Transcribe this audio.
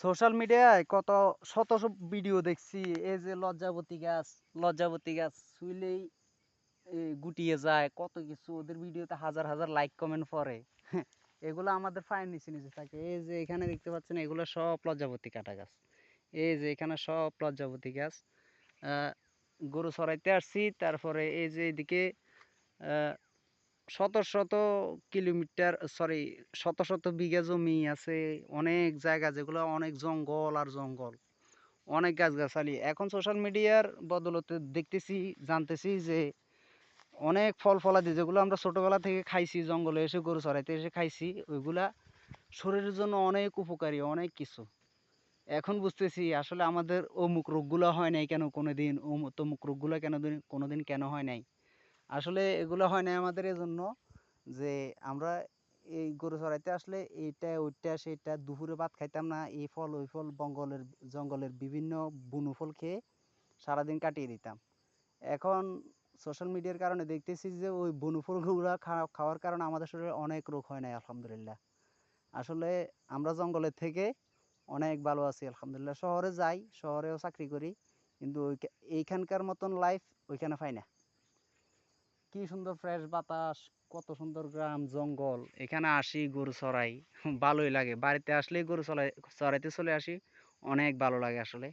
Social মিডিয়ায় কত শত সব ভিডিও দেখছি। এই যে লজ্জাবতী গাছ শুইলেই গুটিয়ে যায়, কত কিছু ওদের ভিডিওতে হাজার হাজার লাইক কমেন্ট পড়ে। এগুলো আমাদের পায়ের নিচে নিচে থাকে। এই যে এখানে দেখতে পাচ্ছেন, এগুলো সব লজ্জাবতী কাটা গাছ। এই যে এখানে সব লজ্জাবতী গাছ। আহ, গরু চড়াইতে আসছি, তারপরে এই যে এদিকে আহ, শত শত কিলোমিটার, সরি, শত শত বিঘা জমি আছে, অনেক জায়গা যেগুলো অনেক জঙ্গল আর জঙ্গল, অনেক গাছগাছালি। এখন সোশ্যাল মিডিয়ার বদলতে দেখতেছি, জানতেছি যে অনেক ফল ফলাদি যেগুলো আমরা ছোটবেলা থেকে খাইছি, জঙ্গলে এসে গরু চড়াইতে এসে খাইছি, ওইগুলা শরীরের জন্য অনেক উপকারী, অনেক কিছু। এখন বুঝতেছি আসলে আমাদের অমুক রোগগুলো হয় নাই কেন কোনোদিন, তমুক রোগগুলো কোনোদিন কেন হয় নাই। আসলে এগুলো হয় নাই আমাদের এজন্য যে আমরা এই গরু চড়াইতে আসলে এইটা ওইটা সেইটা দুপুরে ভাত খাইতাম না, এই ফল ওই ফল জঙ্গলের বিভিন্ন বনু ফল খেয়ে সারাদিন কাটিয়ে দিতাম। এখন সোশ্যাল মিডিয়ার কারণে দেখতেছি যে ওই বনু ফলগুলো খাওয়ার কারণে আমাদের শরীরে অনেক রোগ হয় নাই, আলহামদুলিল্লাহ। আসলে আমরা জঙ্গলের থেকে অনেক ভালো আছি, আলহামদুলিল্লাহ। শহরে যাই, শহরেও চাকরি করি, কিন্তু এইখানকার মতন লাইফ ওইখানে পাই না। কি সুন্দর ফ্রেশ বাতাস, কত সুন্দর গ্রাম জঙ্গল, এখানে আসি গরু চড়াই, ভালোই লাগে। বাড়িতে আসলেই গরু চড়াইতে চলে আসি, অনেক ভালো লাগে আসলে।